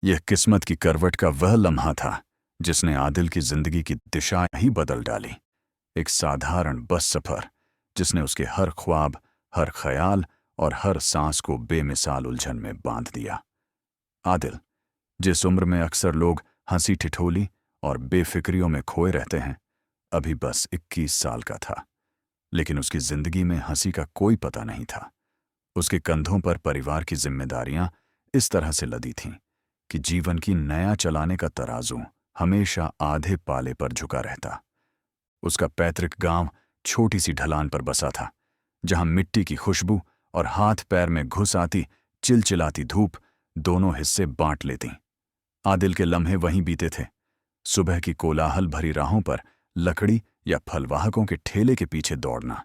यह किस्मत की करवट का वह लम्हा था जिसने आदिल की जिंदगी की दिशा ही बदल डाली। एक साधारण बस सफर जिसने उसके हर ख्वाब, हर ख्याल और हर सांस को बेमिसाल उलझन में बांध दिया। आदिल, जिस उम्र में अक्सर लोग हंसी ठिठोली और बेफिक्रियों में खोए रहते हैं, अभी बस 21 साल का था। लेकिन उसकी जिंदगी में हंसी का कोई पता नहीं था। उसके कंधों पर परिवार की जिम्मेदारियां इस तरह से लदी थीं कि जीवन की नया चलाने का तराजू हमेशा आधे पाले पर झुका रहता। उसका पैतृक गांव छोटी सी ढलान पर बसा था, जहां मिट्टी की खुशबू और हाथ पैर में घुस आती चिलचिलाती धूप दोनों हिस्से बांट लेती। आदिल के लम्हे वहीं बीते थे। सुबह की कोलाहल भरी राहों पर लकड़ी या फलवाहकों के ठेले के पीछे दौड़ना,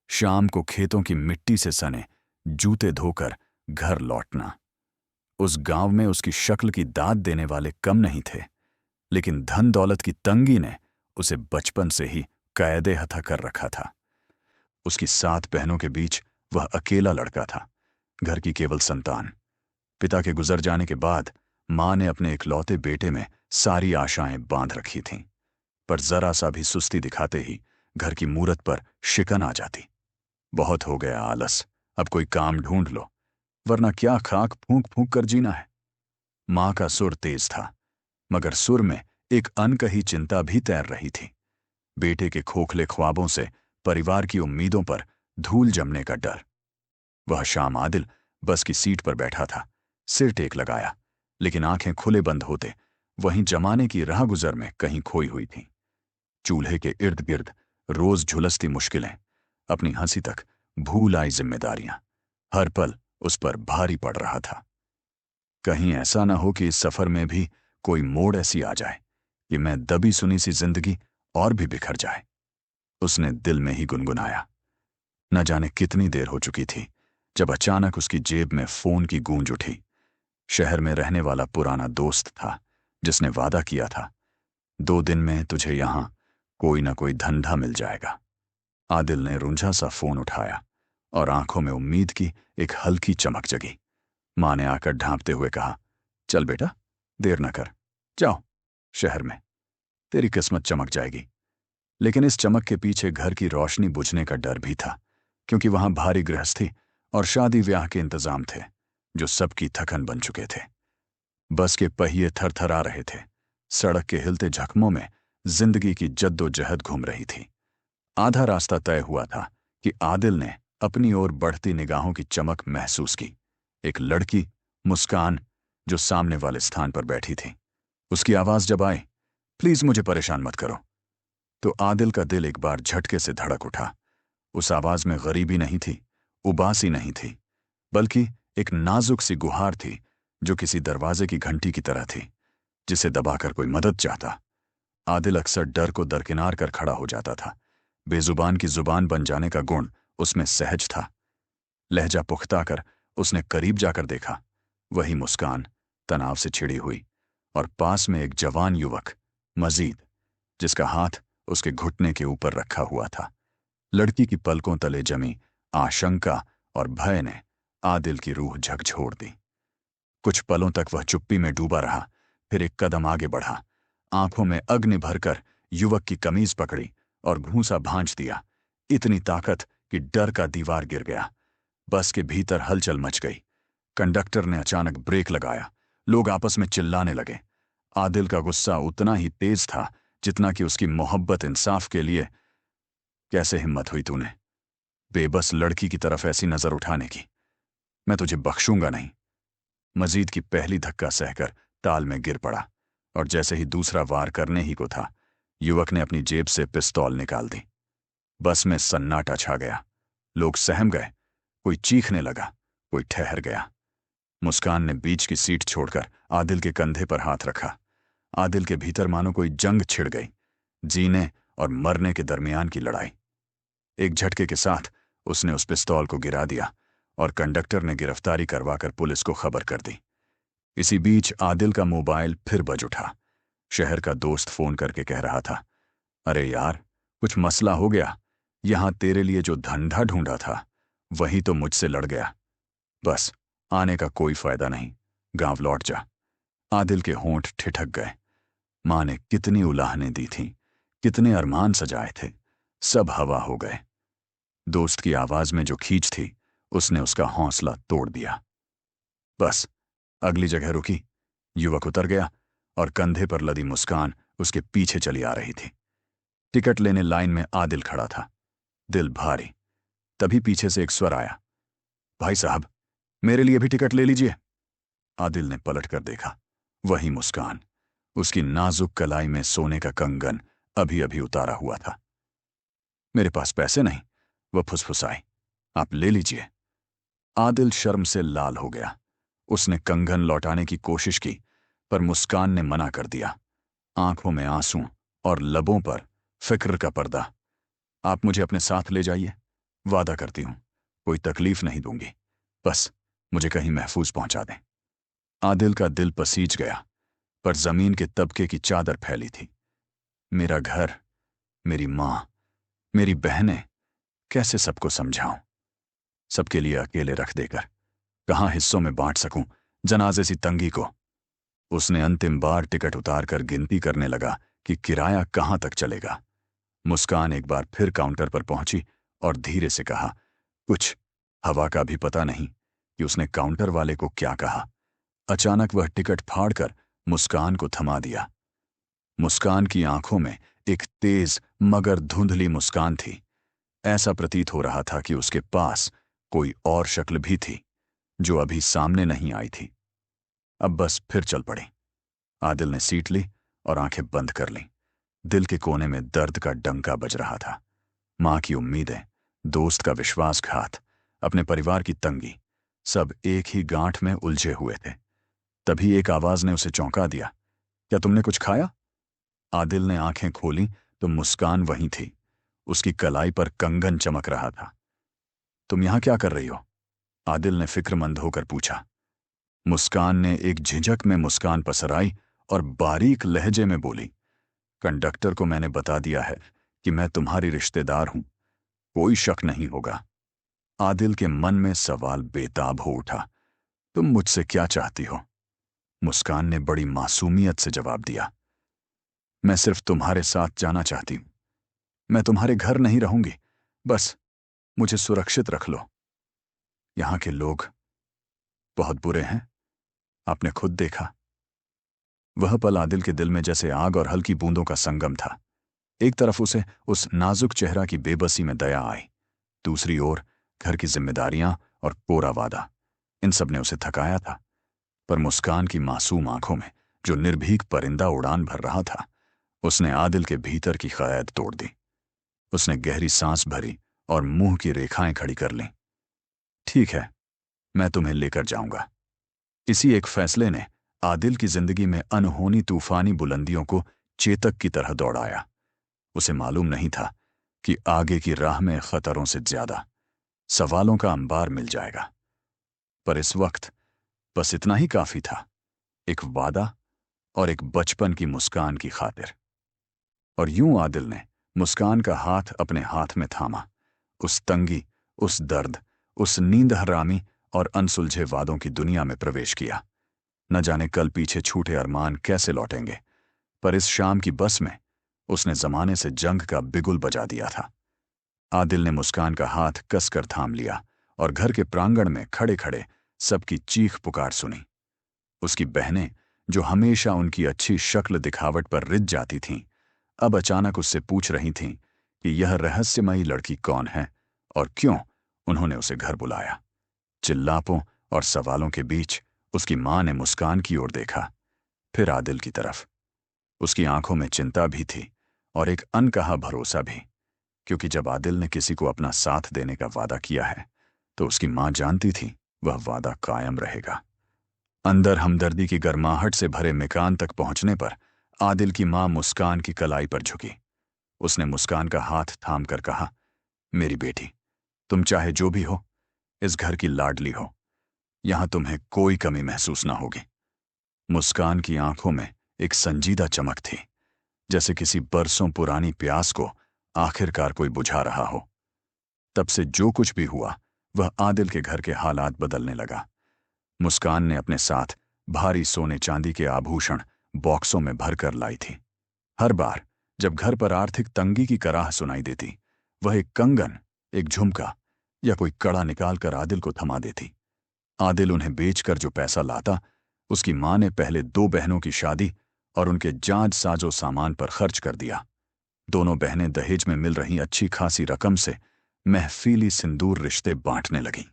शाम को खेतों की मिट्टी से सने जूते धोकर घर लौटना। उस गांव में उसकी शक्ल की दाद देने वाले कम नहीं थे, लेकिन धन दौलत की तंगी ने उसे बचपन से ही कैदे हथा कर रखा था। उसकी 7 बहनों के बीच वह अकेला लड़का था, घर की केवल संतान। पिता के गुजर जाने के बाद मां ने अपने इकलौते बेटे में सारी आशाएं बांध रखी थीं, पर जरा सा भी सुस्ती दिखाते ही घर की मूरत पर शिकन आ जाती। बहुत हो गया आलस, अब कोई काम ढूंढ लो, वरना क्या खाक फूंक फूंक कर जीना है। मां का सुर तेज था, मगर सुर में एक अनकही चिंता भी तैर रही थी। बेटे के खोखले ख्वाबों से परिवार की उम्मीदों पर धूल जमने का डर। वह शाम आदिल बस की सीट पर बैठा था, सिर टेक लगाया, लेकिन आंखें खुले बंद होते वहीं जमाने की राह गुजर में कहीं खोई हुई थी। चूल्हे के इर्द गिर्द रोज झुलसती मुश्किलें, अपनी हंसी तक भूल आई जिम्मेदारियां, हर पल उस पर भारी पड़ रहा था। कहीं ऐसा ना हो कि इस सफर में भी कोई मोड़ ऐसी आ जाए कि मैं दबी सुनी सी जिंदगी और भी बिखर जाए। उसने दिल में ही गुनगुनाया। न जाने कितनी देर हो चुकी थी जब अचानक उसकी जेब में फोन की गूंज उठी। शहर में रहने वाला पुराना दोस्त था, जिसने वादा किया था, 2 दिन में तुझे यहां कोई ना कोई धंधा मिल जाएगा। आदिल ने रुंझा सा फोन उठाया और आंखों में उम्मीद की एक हल्की चमक जगी। मां ने आकर ढांपते हुए कहा, चल बेटा, देर न कर, जाओ शहर में, तेरी किस्मत चमक जाएगी। लेकिन इस चमक के पीछे घर की रोशनी बुझने का डर भी था, क्योंकि वहां भारी गृहस्थी और शादी ब्याह के इंतजाम थे जो सबकी थकन बन चुके थे। बस के पहिए थरथरा रहे थे, सड़क के हिलते जख्मों में जिंदगी की जद्दोजहद घूम रही थी। आधा रास्ता तय हुआ था कि आदिल ने अपनी ओर बढ़ती निगाहों की चमक महसूस की। एक लड़की, मुस्कान, जो सामने वाले स्थान पर बैठी थी। उसकी आवाज जब आई, प्लीज मुझे परेशान मत करो, तो आदिल का दिल एक बार झटके से धड़क उठा। उस आवाज में गरीबी नहीं थी, उबासी नहीं थी, बल्कि एक नाजुक सी गुहार थी जो किसी दरवाजे की घंटी की तरह थी, जिसे दबाकर कोई मदद चाहता। आदिल अक्सर डर को दरकिनार कर खड़ा हो जाता था। बेजुबान की जुबान बन जाने का गुण उसमें सहज था। लहजा पुख्ता कर उसने करीब जाकर देखा। वही मुस्कान, तनाव से छिड़ी हुई, और पास में एक जवान युवक, मजीद, जिसका हाथ उसके घुटने के ऊपर रखा हुआ था। लड़की की पलकों तले जमी आशंका और भय ने आदिल की रूह झकझोर दी। कुछ पलों तक वह चुप्पी में डूबा रहा, फिर एक कदम आगे बढ़ा, आंखों में अग्नि भरकर युवक की कमीज पकड़ी और घूंसा भांज दिया। इतनी ताकत कि डर का दीवार गिर गया। बस के भीतर हलचल मच गई। कंडक्टर ने अचानक ब्रेक लगाया। लोग आपस में चिल्लाने लगे। आदिल का गुस्सा उतना ही तेज था जितना कि उसकी मोहब्बत इंसाफ के लिए। कैसे हिम्मत हुई तूने बेबस लड़की की तरफ ऐसी नजर उठाने की? मैं तुझे बख्शूंगा नहीं। मजीद की पहली धक्का सहकर ताल में गिर पड़ा, और जैसे ही दूसरा वार करने ही को था, युवक ने अपनी जेब से पिस्तौल निकाल दी। बस में सन्नाटा छा गया। लोग सहम गए, कोई चीखने लगा, कोई ठहर गया। मुस्कान ने बीच की सीट छोड़कर आदिल के कंधे पर हाथ रखा। आदिल के भीतर मानो कोई जंग छिड़ गई, जीने और मरने के दरमियान की लड़ाई। एक झटके के साथ उसने उस पिस्तौल को गिरा दिया और कंडक्टर ने गिरफ्तारी करवाकर पुलिस को खबर कर दी। इसी बीच आदिल का मोबाइल फिर बज उठा। शहर का दोस्त फोन करके कह रहा था, अरे यार, कुछ मसला हो गया। यहां तेरे लिए जो धंधा ढूंढा था वही तो मुझसे लड़ गया। बस, आने का कोई फायदा नहीं, गांव लौट जा। आदिल के होंठ ठिठक गए। माँ ने कितनी उलाहनें दी थीं, कितने अरमान सजाए थे, सब हवा हो गए। दोस्त की आवाज में जो खींच थी, उसने उसका हौसला तोड़ दिया। बस अगली जगह रुकी। युवक उतर गया और कंधे पर लदी मुस्कान उसके पीछे चली आ रही थी। टिकट लेने लाइन में आदिल खड़ा था, दिल भारी। तभी पीछे से एक स्वर आया, भाई साहब, मेरे लिए भी टिकट ले लीजिए। आदिल ने पलट कर देखा, वही मुस्कान, उसकी नाजुक कलाई में सोने का कंगन अभी अभी उतारा हुआ था। मेरे पास पैसे नहीं, वह फुसफुसाई, आप ले लीजिए। आदिल शर्म से लाल हो गया। उसने कंगन लौटाने की कोशिश की, पर मुस्कान ने मना कर दिया, आंखों में आंसू और लबों पर फिक्र का पर्दा। आप मुझे अपने साथ ले जाइए, वादा करती हूं कोई तकलीफ नहीं दूंगी, बस मुझे कहीं महफूज पहुंचा दें। आदिल का दिल पसीज गया, पर जमीन के तबके की चादर फैली थी। मेरा घर, मेरी मां, मेरी बहनें, कैसे सबको समझाऊं? सबके लिए अकेले रख देकर कहां हिस्सों में बांट सकूं जनाजे सी तंगी को? उसने अंतिम बार टिकट उतारकर गिनती करने लगा कि किराया कहां तक चलेगा। मुस्कान एक बार फिर काउंटर पर पहुंची और धीरे से कहा, कुछ हवा का भी पता नहीं कि उसने काउंटर वाले को क्या कहा। अचानक वह टिकट फाड़कर मुस्कान को थमा दिया। मुस्कान की आंखों में एक तेज मगर धुंधली मुस्कान थी। ऐसा प्रतीत हो रहा था कि उसके पास कोई और शक्ल भी थी जो अभी सामने नहीं आई थी। अब बस फिर चल पड़ी। आदिल ने सीट ली और आंखें बंद कर लीं। दिल के कोने में दर्द का डंका बज रहा था। मां की उम्मीदें, दोस्त का विश्वासघात, अपने परिवार की तंगी, सब एक ही गांठ में उलझे हुए थे। तभी एक आवाज ने उसे चौंका दिया, क्या तुमने कुछ खाया? आदिल ने आंखें खोली तो मुस्कान वहीं थी। उसकी कलाई पर कंगन चमक रहा था। तुम यहां क्या कर रही हो? आदिल ने फिक्रमंद होकर पूछा। मुस्कान ने एक झिझक में मुस्कान पसराई और बारीक लहजे में बोली, कंडक्टर को मैंने बता दिया है कि मैं तुम्हारी रिश्तेदार हूं, कोई शक नहीं होगा। आदिल के मन में सवाल बेताब हो उठा, तुम मुझसे क्या चाहती हो? मुस्कान ने बड़ी मासूमियत से जवाब दिया, मैं सिर्फ तुम्हारे साथ जाना चाहती हूं। मैं तुम्हारे घर नहीं रहूंगी, बस मुझे सुरक्षित रख लो। यहां के लोग बहुत बुरे हैं, आपने खुद देखा। वह पल आदिल के दिल में जैसे आग और हल्की बूंदों का संगम था। एक तरफ उसे उस नाजुक चेहरा की बेबसी में दया आई, दूसरी ओर घर की जिम्मेदारियां और कोरा वादा, इन सब ने उसे थकाया था। पर मुस्कान की मासूम आंखों में जो निर्भीक परिंदा उड़ान भर रहा था, उसने आदिल के भीतर की कैद तोड़ दी। उसने गहरी सांस भरी और मुंह की रेखाएं खड़ी कर लीं। ठीक है, मैं तुम्हें लेकर जाऊंगा। इसी एक फैसले ने आदिल की जिंदगी में अनहोनी तूफानी बुलंदियों को चेतक की तरह दौड़ाया। उसे मालूम नहीं था कि आगे की राह में खतरों से ज्यादा सवालों का अंबार मिल जाएगा। पर इस वक्त बस इतना ही काफी था, एक वादा और एक बचपन की मुस्कान की खातिर। और यूं आदिल ने मुस्कान का हाथ अपने हाथ में थामा, उस तंगी, उस दर्द, उस नींद हरामी और अनसुलझे वादों की दुनिया में प्रवेश किया। न जाने कल पीछे छूटे अरमान कैसे लौटेंगे, पर इस शाम की बस में उसने जमाने से जंग का बिगुल बजा दिया था। आदिल ने मुस्कान का हाथ कसकर थाम लिया और घर के प्रांगण में खड़े खड़े सबकी चीख पुकार सुनी। उसकी बहनें, जो हमेशा उनकी अच्छी शक्ल दिखावट पर रिझ जाती थीं, अब अचानक उससे पूछ रही थीं कि यह रहस्यमयी लड़की कौन है और क्यों उन्होंने उसे घर बुलाया। चिल्लापों और सवालों के बीच उसकी मां ने मुस्कान की ओर देखा, फिर आदिल की तरफ। उसकी आंखों में चिंता भी थी और एक अनकहा भरोसा भी, क्योंकि जब आदिल ने किसी को अपना साथ देने का वादा किया है तो उसकी मां जानती थी वह वादा कायम रहेगा। अंदर हमदर्दी की गर्माहट से भरे मिकान तक पहुंचने पर आदिल की मां मुस्कान की कलाई पर झुकी। उसने मुस्कान का हाथ थाम कर कहा, मेरी बेटी, तुम चाहे जो भी हो, इस घर की लाडली हो, यहां तुम्हें कोई कमी महसूस ना होगी। मुस्कान की आंखों में एक संजीदा चमक थी, जैसे किसी बरसों पुरानी प्यास को आखिरकार कोई बुझा रहा हो। तब से जो कुछ भी हुआ, वह आदिल के घर के हालात बदलने लगा। मुस्कान ने अपने साथ भारी सोने चांदी के आभूषण बॉक्सों में भरकर लाई थी। हर बार जब घर पर आर्थिक तंगी की कराह सुनाई देती, वह एक कंगन, एक झुमका या कोई कड़ा निकालकर आदिल को थमा देती। आदिल उन्हें बेचकर जो पैसा लाता, उसकी मां ने पहले 2 बहनों की शादी और उनके जांच साजो सामान पर खर्च कर दिया। दोनों बहनें दहेज में मिल रही अच्छी खासी रकम से महफिली सिंदूर रिश्ते बांटने लगीं।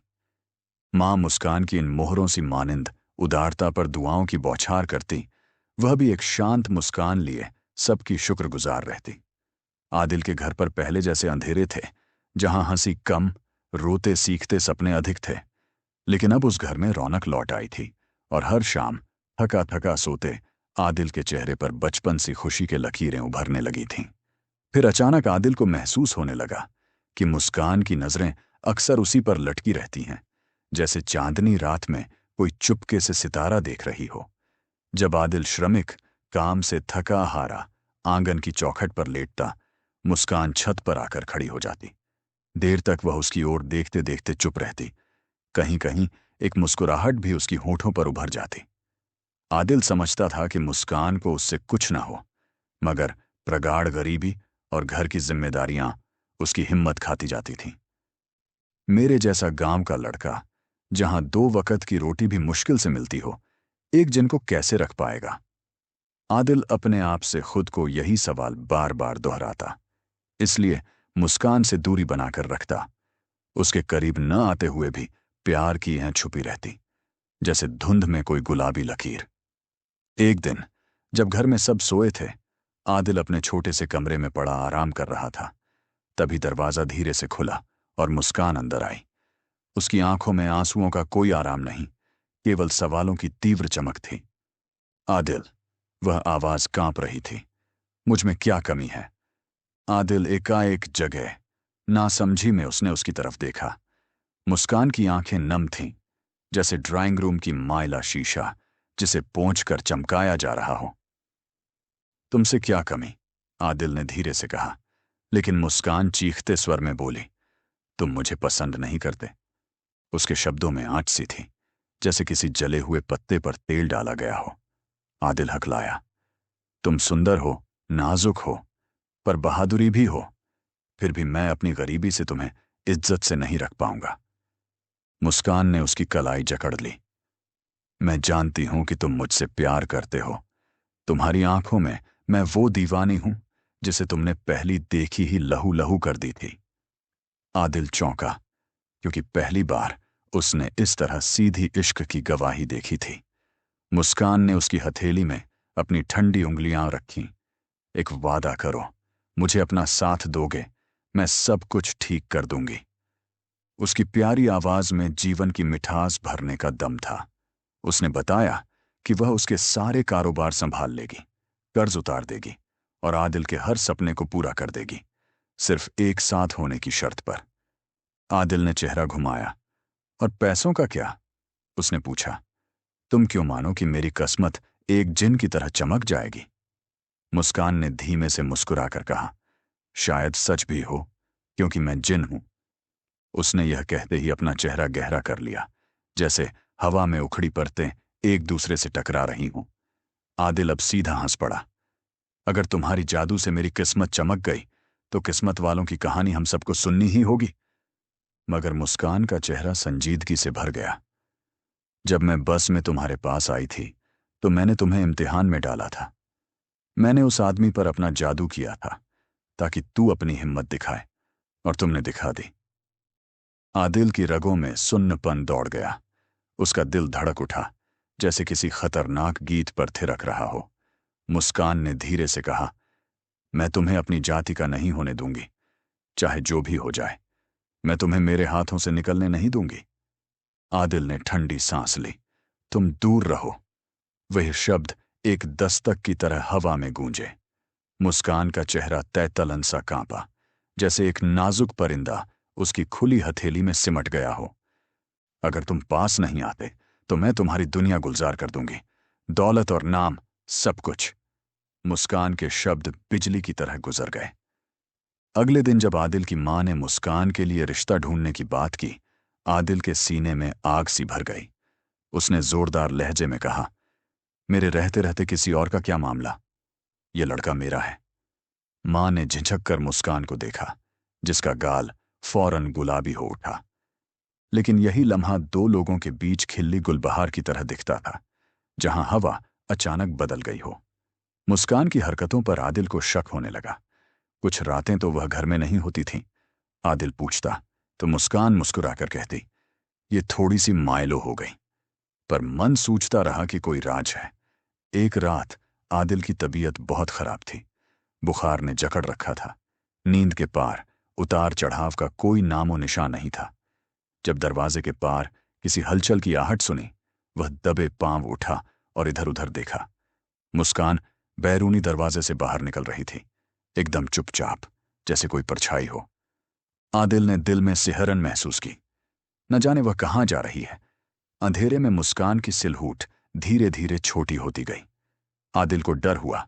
मां मुस्कान की इन मोहरों सी मानिंद उदारता पर दुआओं की बौछार करती, वह भी एक शांत मुस्कान लिए सबकी शुक्रगुजार रहती। आदिल के घर पर पहले जैसे अंधेरे थे, जहां हंसी कम, रोते सीखते सपने अधिक थे, लेकिन अब उस घर में रौनक लौट आई थी और हर शाम थका थका सोते आदिल के चेहरे पर बचपन सी खुशी के लकीरें उभरने लगी थीं। फिर अचानक आदिल को महसूस होने लगा कि मुस्कान की नजरें अक्सर उसी पर लटकी रहती हैं, जैसे चांदनी रात में कोई चुपके से सितारा देख रही हो। जब आदिल श्रमिक काम से थका हारा आंगन की चौखट पर लेटता, मुस्कान छत पर आकर खड़ी हो जाती। देर तक वह उसकी ओर देखते देखते चुप रहती। कहीं कहीं एक मुस्कुराहट भी उसकी होठों पर उभर जाती। आदिल समझता था कि मुस्कान को उससे कुछ ना हो, मगर प्रगाढ़ गरीबी और घर की जिम्मेदारियां उसकी हिम्मत खाती जाती थीं। मेरे जैसा गांव का लड़का, जहां 2 वक्त की रोटी भी मुश्किल से मिलती हो, एक जिन को कैसे रख पाएगा? आदिल अपने आप से खुद को यही सवाल बार बार दोहराता, इसलिए मुस्कान से दूरी बनाकर रखता। उसके करीब न आते हुए भी प्यार की यह छुपी रहती, जैसे धुंध में कोई गुलाबी लकीर। एक दिन जब घर में सब सोए थे, आदिल अपने छोटे से कमरे में पड़ा आराम कर रहा था। तभी दरवाजा धीरे से खुला और मुस्कान अंदर आई। उसकी आंखों में आंसुओं का कोई आराम नहीं, केवल सवालों की तीव्र चमक थी। आदिल, वह आवाज कांप रही थी। मुझ में क्या कमी है? आदिल एकाएक जगह, नासमझी में उसने उसकी तरफ देखा। मुस्कान की आंखें नम थीं, जैसे ड्राइंग रूम की मायला शीशा जिसे पोंछकर चमकाया जा रहा हो। तुमसे क्या कमी? आदिल ने धीरे से कहा, लेकिन मुस्कान चीखते स्वर में बोली, तुम मुझे पसंद नहीं करते। उसके शब्दों में आंच सी थी, जैसे किसी जले हुए पत्ते पर तेल डाला गया हो। आदिल हकलाया, तुम सुंदर हो, नाजुक हो, पर बहादुरी भी हो। फिर भी मैं अपनी गरीबी से तुम्हें इज्जत से नहीं रख पाऊंगा। मुस्कान ने उसकी कलाई जकड़ ली। मैं जानती हूं कि तुम मुझसे प्यार करते हो। तुम्हारी आंखों में मैं वो दीवानी हूं जिसे तुमने पहली देखी ही लहू लहू कर दी थी। आदिल चौंका, क्योंकि पहली बार उसने इस तरह सीधी इश्क की गवाही देखी थी। मुस्कान ने उसकी हथेली में अपनी ठंडी उंगलियां रखीं। एक वादा करो, मुझे अपना साथ दोगे, मैं सब कुछ ठीक कर दूंगी। उसकी प्यारी आवाज में जीवन की मिठास भरने का दम था। उसने बताया कि वह उसके सारे कारोबार संभाल लेगी, कर्ज उतार देगी और आदिल के हर सपने को पूरा कर देगी, सिर्फ एक साथ होने की शर्त पर। आदिल ने चेहरा घुमाया। और पैसों का क्या? उसने पूछा। तुम क्यों मानो कि मेरी किस्मत एक जिन की तरह चमक जाएगी? मुस्कान ने धीमे से मुस्कुराकर कहा, शायद सच भी हो, क्योंकि मैं जिन हूं। उसने यह कहते ही अपना चेहरा गहरा कर लिया, जैसे हवा में उखड़ी परतें एक दूसरे से टकरा रही हों। आदिल अब सीधा हंस पड़ा। अगर तुम्हारी जादू से मेरी किस्मत चमक गई, तो किस्मत वालों की कहानी हम सबको सुननी ही होगी। मगर मुस्कान का चेहरा संजीदगी से भर गया। जब मैं बस में तुम्हारे पास आई थी, तो मैंने तुम्हें इम्तिहान में डाला था। मैंने उस आदमी पर अपना जादू किया था, ताकि तू अपनी हिम्मत दिखाए, और तुमने दिखा दी। आदिल की रगों में सुन्नपन दौड़ गया। उसका दिल धड़क उठा, जैसे किसी खतरनाक गीत पर थिरक रहा हो। मुस्कान ने धीरे से कहा, मैं तुम्हें अपनी जाति का नहीं होने दूंगी, चाहे जो भी हो जाए। मैं तुम्हें मेरे हाथों से निकलने नहीं दूंगी। आदिल ने ठंडी सांस ली। तुम दूर रहो। वह शब्द एक दस्तक की तरह हवा में गूंजे। मुस्कान का चेहरा तैतलन सा कांपा, जैसे एक नाजुक परिंदा उसकी खुली हथेली में सिमट गया हो। अगर तुम पास नहीं आते, तो मैं तुम्हारी दुनिया गुलजार कर दूंगी, दौलत और नाम, सब कुछ। मुस्कान के शब्द बिजली की तरह गुजर गए। अगले दिन जब आदिल की मां ने मुस्कान के लिए रिश्ता ढूंढने की बात की, आदिल के सीने में आग सी भर गई। उसने जोरदार लहजे में कहा, मेरे रहते रहते किसी और का क्या मामला? ये लड़का मेरा है। मां ने झिझक कर मुस्कान को देखा, जिसका गाल फौरन गुलाबी हो उठा। लेकिन यही लम्हा दो लोगों के बीच खिल्ली गुलबहार की तरह दिखता था, जहां हवा अचानक बदल गई हो। मुस्कान की हरकतों पर आदिल को शक होने लगा। कुछ रातें तो वह घर में नहीं होती थीं। आदिल पूछता तो मुस्कान मुस्कुराकर कहती, ये थोड़ी सी मायलो हो गई। पर मन सूझता रहा कि कोई राज है। एक रात आदिल की तबीयत बहुत खराब थी। बुखार ने जकड़ रखा था। नींद के पार उतार चढ़ाव का कोई नामो निशान नहीं था। जब दरवाजे के पार किसी हलचल की आहट सुनी, वह दबे पांव उठा और इधर उधर देखा। मुस्कान बैरूनी दरवाजे से बाहर निकल रही थी, एकदम चुपचाप, जैसे कोई परछाई हो। आदिल ने दिल में सिहरन महसूस की। न जाने वह कहाँ जा रही है। अंधेरे में मुस्कान की सिलहूट धीरे धीरे छोटी होती गई। आदिल को डर हुआ,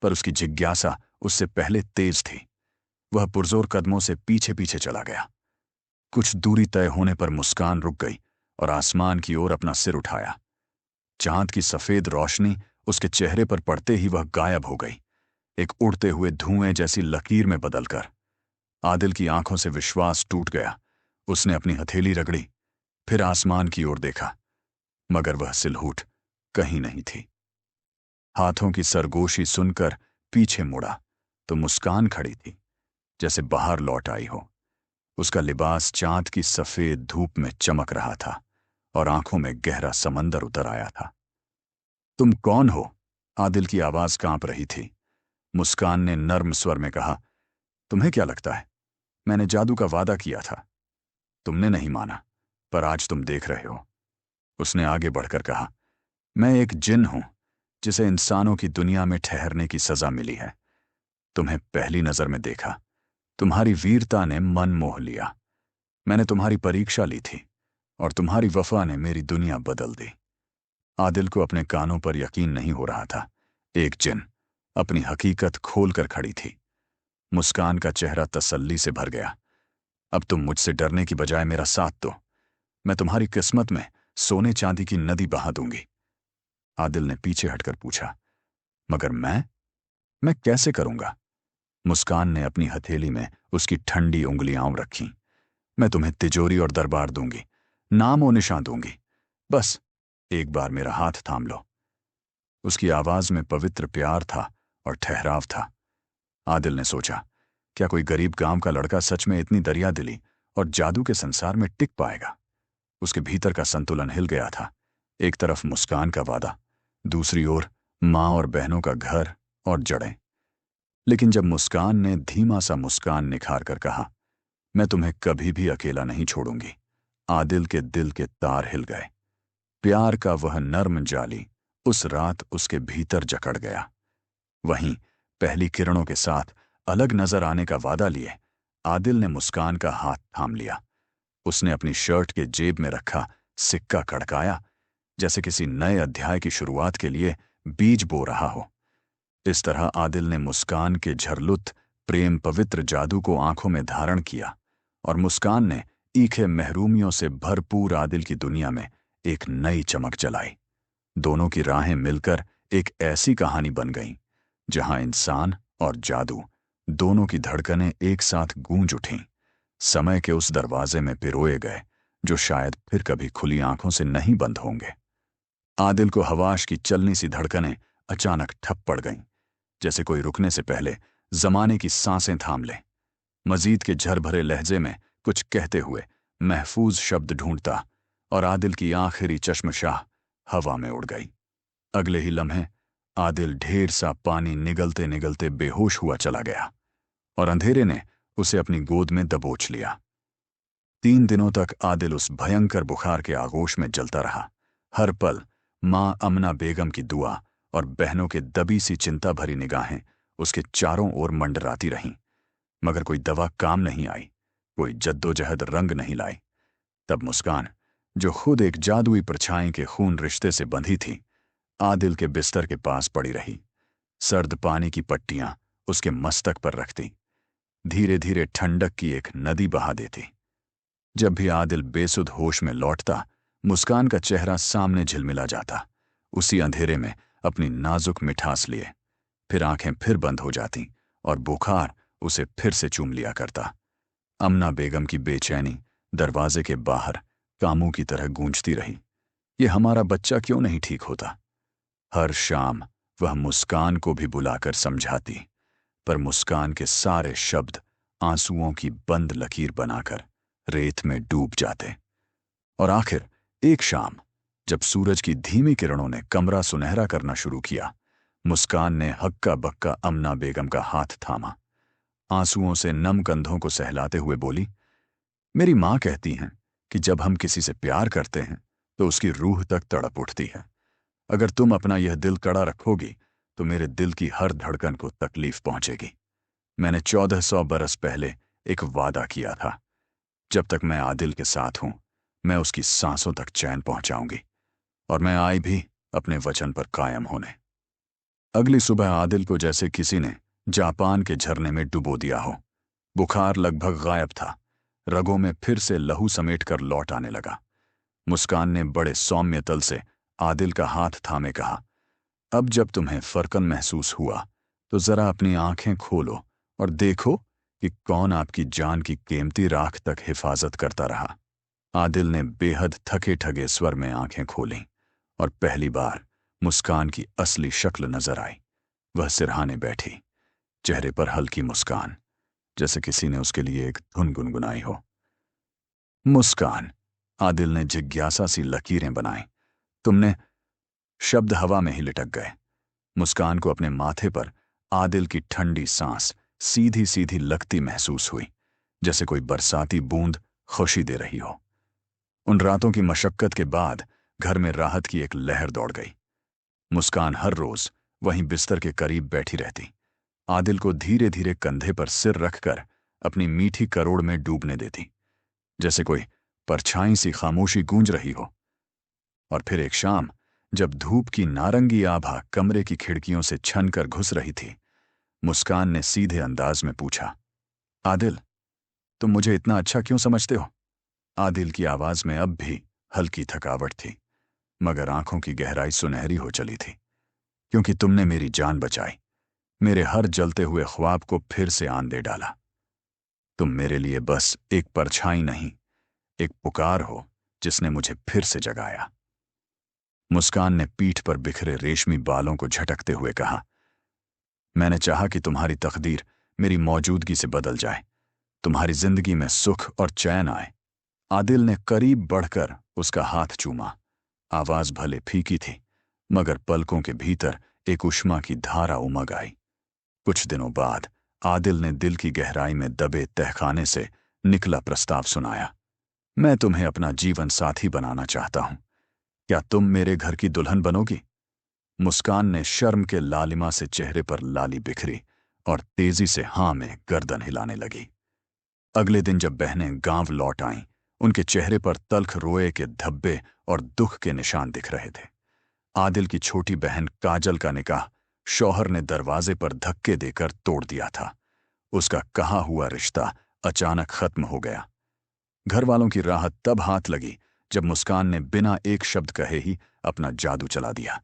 पर उसकी जिज्ञासा उससे पहले तेज थी। वह पुरजोर कदमों से पीछे पीछे चला गया। कुछ दूरी तय होने पर मुस्कान रुक गई और आसमान की ओर अपना सिर उठाया। चांद की सफेद रोशनी उसके चेहरे पर पड़ते ही वह गायब हो गई, एक उड़ते हुए धुएं जैसी लकीर में बदलकर। आदिल की आंखों से विश्वास टूट गया। उसने अपनी हथेली रगड़ी, फिर आसमान की ओर देखा, मगर वह सिलहूट कहीं नहीं थी। हाथों की सरगोशी सुनकर पीछे मुड़ा तो मुस्कान खड़ी थी, जैसे बाहर लौट आई हो। उसका लिबास चांद की सफेद धूप में चमक रहा था और आंखों में गहरा समंदर उतर आया था। तुम कौन हो? आदिल की आवाज कांप रही थी। मुस्कान ने नर्म स्वर में कहा, तुम्हें क्या लगता है? मैंने जादू का वादा किया था। तुमने नहीं माना, पर आज तुम देख रहे हो। उसने आगे बढ़कर कहा, मैं एक जिन हूं, जिसे इंसानों की दुनिया में ठहरने की सजा मिली है। तुम्हें पहली नजर में देखा, तुम्हारी वीरता ने मन मोह लिया। मैंने तुम्हारी परीक्षा ली थी और तुम्हारी वफा ने मेरी दुनिया बदल दी। आदिल को अपने कानों पर यकीन नहीं हो रहा था। एक जिन अपनी हकीकत खोलकर खड़ी थी। मुस्कान का चेहरा तसल्ली से भर गया। अब तुम मुझसे डरने की बजाय मेरा साथ दो। मैं तुम्हारी किस्मत में सोने चांदी की नदी बहा दूंगी। आदिल ने पीछे हटकर पूछा, मगर मैं कैसे करूंगा? मुस्कान ने अपनी हथेली में उसकी ठंडी उंगलियां रखीं। मैं तुम्हें तिजोरी और दरबार दूंगी, नाम और निशान दूंगी। बस एक बार मेरा हाथ थाम लो। उसकी आवाज में पवित्र प्यार था और ठहराव था। आदिल ने सोचा, क्या कोई गरीब गांव का लड़का सच में इतनी दरियादिली और जादू के संसार में टिक पाएगा? उसके भीतर का संतुलन हिल गया था। एक तरफ मुस्कान का वादा, दूसरी ओर मां और बहनों का घर और जड़ें। लेकिन जब मुस्कान ने धीमा सा मुस्कान निखार कर कहा, मैं तुम्हें कभी भी अकेला नहीं छोड़ूंगी, आदिल के दिल के तार हिल गए। प्यार का वह नर्म जाली उस रात उसके भीतर जकड़ गया। वहीं पहली किरणों के साथ अलग नजर आने का वादा लिए आदिल ने मुस्कान का हाथ थाम लिया। उसने अपनी शर्ट के जेब में रखा सिक्का कड़काया, जैसे किसी नए अध्याय की शुरुआत के लिए बीज बो रहा हो। इस तरह आदिल ने मुस्कान के झरलुत प्रेम पवित्र जादू को आंखों में धारण किया और मुस्कान ने ईखे महरूमियों से भरपूर आदिल की दुनिया में एक नई चमक जलाई। दोनों की राहें मिलकर एक ऐसी कहानी बन गईं जहां इंसान और जादू दोनों की धड़कनें एक साथ गूंज उठीं, समय के उस दरवाजे में पिरोए गए जो शायद फिर कभी खुली आंखों से नहीं बंद होंगे। आदिल को हवाश की चलनी सी धड़कनें अचानक ठप पड़ गईं, जैसे कोई रुकने से पहले जमाने की सांसें थाम ले। मजीद के झरभरे लहजे में कुछ कहते हुए महफूज शब्द ढूंढता और आदिल की आखिरी चश्मशाह हवा में उड़ गई। अगले ही लम्हे आदिल ढेर सा पानी निगलते निगलते बेहोश हुआ चला गया और अंधेरे ने उसे अपनी गोद में दबोच लिया। 3 दिनों तक आदिल उस भयंकर बुखार के आगोश में जलता रहा। हर पल मां अमना बेगम की दुआ और बहनों के दबी सी चिंता भरी निगाहें उसके चारों ओर मंडराती रहीं, मगर कोई दवा काम नहीं आई, कोई जद्दोजहद रंग नहीं लाई। तब मुस्कान, जो खुद एक जादुई परछाई के खून रिश्ते से बंधी थी, आदिल के बिस्तर के पास पड़ी रही, सर्द पानी की पट्टियां उसके मस्तक पर रखती, धीरे धीरे ठंडक की एक नदी बहा देती। जब भी आदिल बेसुध होश में लौटता, मुस्कान का चेहरा सामने झिलमिला जाता। उसी अंधेरे में अपनी नाजुक मिठास लिए। फिर आंखें फिर बंद हो जाती और बुखार उसे फिर से चूम लिया करता। अमना बेगम की बेचैनी दरवाजे के बाहर कामों की तरह गूंजती रही। ये हमारा बच्चा क्यों नहीं ठीक होता? हर शाम वह मुस्कान को भी बुलाकर समझाती, पर मुस्कान के सारे शब्द आंसुओं की बंद लकीर बनाकर रेत में डूब जाते। और आखिर एक शाम, जब सूरज की धीमी किरणों ने कमरा सुनहरा करना शुरू किया, मुस्कान ने हक्का बक्का अमना बेगम का हाथ थामा। आंसुओं से नम कंधों को सहलाते हुए बोली, मेरी माँ कहती हैं कि जब हम किसी से प्यार करते हैं तो उसकी रूह तक तड़प उठती है। अगर तुम अपना यह दिल कड़ा रखोगी तो मेरे दिल की हर धड़कन को तकलीफ पहुंचेगी। मैंने 1400 बरस पहले एक वादा किया था, जब तक मैं आदिल के साथ हूं मैं उसकी सांसों तक चैन पहुंचाऊंगी, और मैं आई भी अपने वचन पर कायम होने। अगली सुबह आदिल को जैसे किसी ने जापान के झरने में डुबो दिया हो। बुखार लगभग गायब था, रगों में फिर से लहू समेट कर लौट आने लगा। मुस्कान ने बड़े सौम्य तल से आदिल का हाथ थामे कहा, अब जब तुम्हें फर्कन महसूस हुआ तो जरा अपनी आंखें खोलो और देखो कि कौन आपकी जान की कीमती राख तक हिफाजत करता रहा। आदिल ने बेहद थके ठगे स्वर में आंखें खोलीं और पहली बार मुस्कान की असली शक्ल नजर आई। वह सिरहाने बैठी, चेहरे पर हल्की मुस्कान, जैसे किसी ने उसके लिए एक धुन गुनगुनाई हो। मुस्कान, आदिल ने जिज्ञासा सी लकीरें बनाई। तुमने? शब्द हवा में ही लिटक गए। मुस्कान को अपने माथे पर आदिल की ठंडी सांस सीधी सीधी लगती महसूस हुई, जैसे कोई बरसाती बूंद खुशी दे रही हो। उन रातों की मशक्कत के बाद घर में राहत की एक लहर दौड़ गई। मुस्कान हर रोज वहीं बिस्तर के करीब बैठी रहती, आदिल को धीरे धीरे कंधे पर सिर रखकर अपनी मीठी करोड़ में डूबने देती, जैसे कोई परछाई सी खामोशी गूंज रही हो। और फिर एक शाम, जब धूप की नारंगी आभा कमरे की खिड़कियों से छन कर घुस रही थी, मुस्कान ने सीधे अंदाज में पूछा, आदिल, तुम मुझे इतना अच्छा क्यों समझते हो? आदिल की आवाज में अब भी हल्की थकावट थी, मगर आंखों की गहराई सुनहरी हो चली थी। क्योंकि तुमने मेरी जान बचाई, मेरे हर जलते हुए ख्वाब को फिर से आन दे डाला। तुम मेरे लिए बस एक परछाई नहीं, एक पुकार हो जिसने मुझे फिर से जगाया। मुस्कान ने पीठ पर बिखरे रेशमी बालों को झटकते हुए कहा, मैंने चाहा कि तुम्हारी तकदीर मेरी मौजूदगी से बदल जाए, तुम्हारी जिंदगी में सुख और चैन आए। आदिल ने करीब बढ़कर उसका हाथ चूमा। आवाज भले फीकी थी, मगर पलकों के भीतर एक उष्मा की धारा उमग आई। कुछ दिनों बाद आदिल ने दिल की गहराई में दबे तहखाने से निकला प्रस्ताव सुनाया, मैं तुम्हें अपना जीवन साथी बनाना चाहता हूं, क्या तुम मेरे घर की दुल्हन बनोगी? मुस्कान ने शर्म के लालिमा से चेहरे पर लाली बिखरी और तेजी से हां में गर्दन हिलाने लगी। अगले दिन जब बहनें गांव लौट आईं, उनके चेहरे पर तल्ख रोए के धब्बे और दुख के निशान दिख रहे थे। आदिल की छोटी बहन काजल का निकाह शौहर ने दरवाजे पर धक्के देकर तोड़ दिया था। उसका कहा हुआ रिश्ता अचानक खत्म हो गया। घर वालों की राहत तब हाथ लगी जब मुस्कान ने बिना एक शब्द कहे ही अपना जादू चला दिया।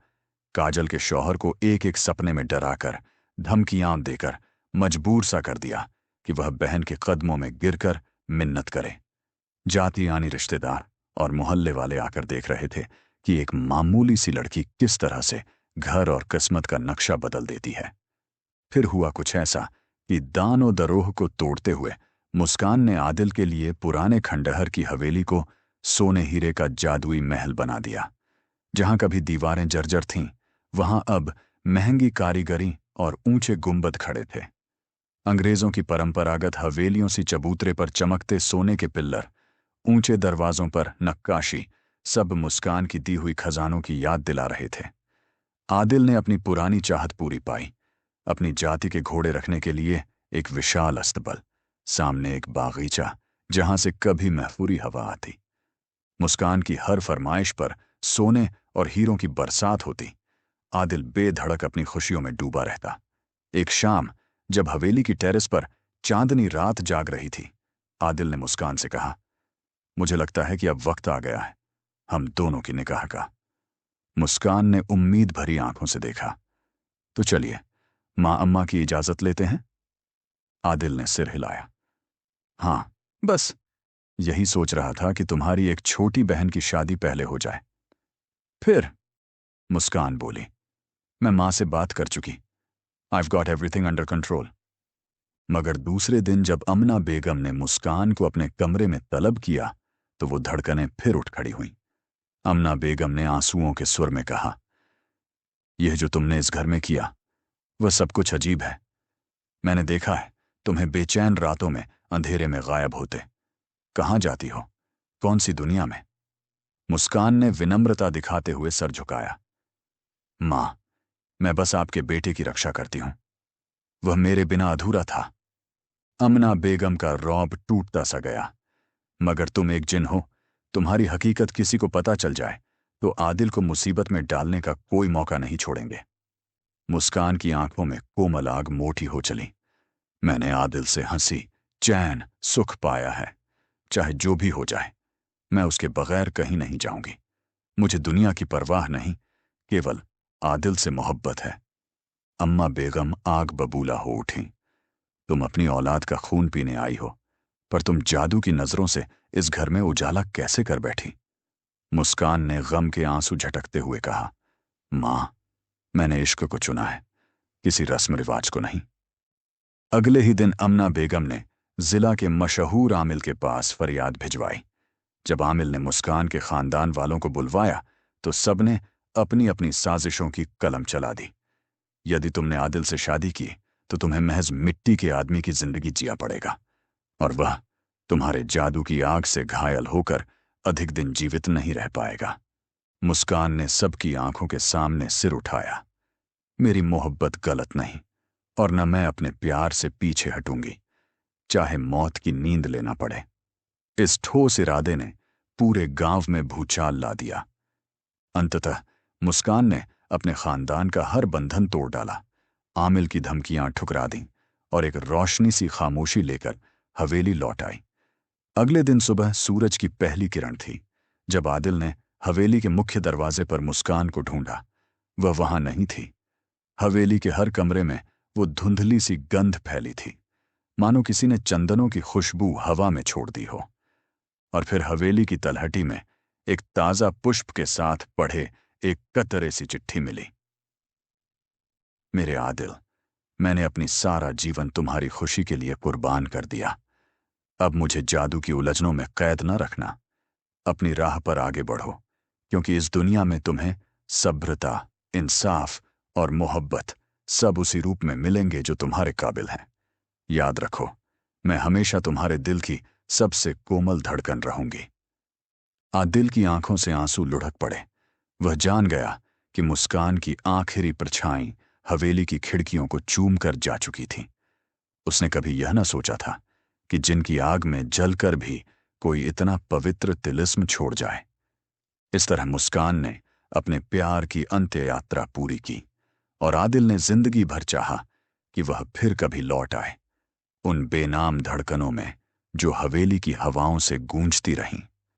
काजल के शौहर को एक एक सपने में डराकर, धमकियां देकर मजबूर सा कर दिया कि वह बहन के कदमों में गिरकर मिन्नत करे। जाती आनी रिश्तेदार और मोहल्ले वाले आकर देख रहे थे कि एक मामूली सी लड़की किस तरह से घर और किस्मत का नक्शा बदल देती है। फिर हुआ कुछ ऐसा कि दानो दरोह को तोड़ते हुए मुस्कान ने आदिल के लिए पुराने खंडहर की हवेली को सोने हीरे का जादुई महल बना दिया। जहां कभी दीवारें जर्जर थीं, वहां अब महंगी कारीगरी और ऊंचे गुंबद खड़े थे। अंग्रेजों की परंपरागत हवेलियों सी चबूतरे पर चमकते सोने के पिल्लर, ऊंचे दरवाजों पर नक्काशी, सब मुस्कान की दी हुई खजानों की याद दिला रहे थे। आदिल ने अपनी पुरानी चाहत पूरी पाई, अपनी जाति के घोड़े रखने के लिए एक विशाल अस्तबल, सामने एक बागीचा जहां से कभी महफूरी हवा आती। मुस्कान की हर फरमाइश पर सोने और हीरों की बरसात होती। आदिल बेधड़क अपनी खुशियों में डूबा रहता। एक शाम, जब हवेली की टेरेस पर चांदनी रात जाग रही थी, आदिल ने मुस्कान से कहा, मुझे लगता है कि अब वक्त आ गया है हम दोनों की निकाह का। मुस्कान ने उम्मीद भरी आंखों से देखा। तो चलिए माँ अम्मा की इजाजत लेते हैं। आदिल ने सिर हिलाया। हाँ, बस यही सोच रहा था कि तुम्हारी एक छोटी बहन की शादी पहले हो जाए। फिर मुस्कान बोली, मैं माँ से बात कर चुकी। I've got everything under control। मगर दूसरे दिन जब अमना बेगम ने मुस्कान को अपने कमरे में तलब किया तो वो धड़कनें फिर उठ खड़ी हुईं। अमना बेगम ने आंसुओं के सुर में कहा, यह जो तुमने इस घर में किया वह सब कुछ अजीब है। मैंने देखा है तुम्हें बेचैन रातों में अंधेरे में गायब होते। कहाँ जाती हो? कौन सी दुनिया में? मुस्कान ने विनम्रता दिखाते हुए सर झुकाया। माँ, मैं बस आपके बेटे की रक्षा करती हूं। वह मेरे बिना अधूरा था। अमना बेगम का रौब टूटता सा गया। मगर तुम एक जिन हो, तुम्हारी हकीकत किसी को पता चल जाए तो आदिल को मुसीबत में डालने का कोई मौका नहीं छोड़ेंगे। मुस्कान की आंखों में कोमल आग मोटी हो चली। मैंने आदिल से हंसी, चैन, सुख पाया है। चाहे जो भी हो जाए, मैं उसके बगैर कहीं नहीं जाऊंगी। मुझे दुनिया की परवाह नहीं, केवल आदिल से मोहब्बत है। अम्मा बेगम आग बबूला हो उठी। तुम अपनी औलाद का खून पीने आई हो, पर तुम जादू की नजरों से इस घर में उजाला कैसे कर बैठी? मुस्कान ने गम के आंसू झटकते हुए कहा, मां, मैंने इश्क को चुना है, किसी रस्म रिवाज को नहीं। अगले ही दिन अमना बेगम ने जिला के मशहूर आमिल के पास फरियाद भिजवाई। जब आमिल ने मुस्कान के खानदान वालों को बुलवाया तो सबने अपनी अपनी साजिशों की कलम चला दी। यदि तुमने आदिल से शादी की तो तुम्हें महज मिट्टी के आदमी की जिंदगी जिया पड़ेगा, और वह तुम्हारे जादू की आग से घायल होकर अधिक दिन जीवित नहीं रह पाएगा। मुस्कान ने सबकी आंखों के सामने सिर उठाया। मेरी मोहब्बत गलत नहीं, और न मैं अपने प्यार से पीछे हटूंगी, चाहे मौत की नींद लेना पड़े। इस ठोस इरादे ने पूरे गांव में भूचाल ला दिया। अंततः मुस्कान ने अपने खानदान का हर बंधन तोड़ डाला, आमिल की धमकियां ठुकरा दी और एक रोशनी सी खामोशी लेकर हवेली लौट आई। अगले दिन सुबह सूरज की पहली किरण थी जब आदिल ने हवेली के मुख्य दरवाजे पर मुस्कान को ढूंढा। वह वहां नहीं थी। हवेली के हर कमरे में वो धुंधली सी गंध फैली थी, मानो किसी ने चंदनों की खुशबू हवा में छोड़ दी हो। और फिर हवेली की तलहटी में एक ताजा पुष्प के साथ पढ़े एक कतरे सी चिट्ठी मिली। मेरे आदिल, मैंने अपनी सारा जीवन तुम्हारी खुशी के लिए कुर्बान कर दिया। अब मुझे जादू की उलझनों में कैद न रखना। अपनी राह पर आगे बढ़ो, क्योंकि इस दुनिया में तुम्हें सभ्रता, इंसाफ और मोहब्बत सब उसी रूप में मिलेंगे जो तुम्हारे काबिल हैं। याद रखो, मैं हमेशा तुम्हारे दिल की सबसे कोमल धड़कन रहूंगी। आदिल की आंखों से आंसू लुढ़क पड़े। वह जान गया कि मुस्कान की आखिरी परछाई हवेली की खिड़कियों को चूम कर जा चुकी थी। उसने कभी यह न सोचा था कि जिनकी आग में जलकर भी कोई इतना पवित्र तिलिस्म छोड़ जाए। इस तरह मुस्कान ने अपने प्यार की अंत्य यात्रा पूरी की, और आदिल ने जिंदगी भर चाहा कि वह फिर कभी लौट आए, उन बेनाम धड़कनों में जो हवेली की हवाओं से गूंजती रहीं।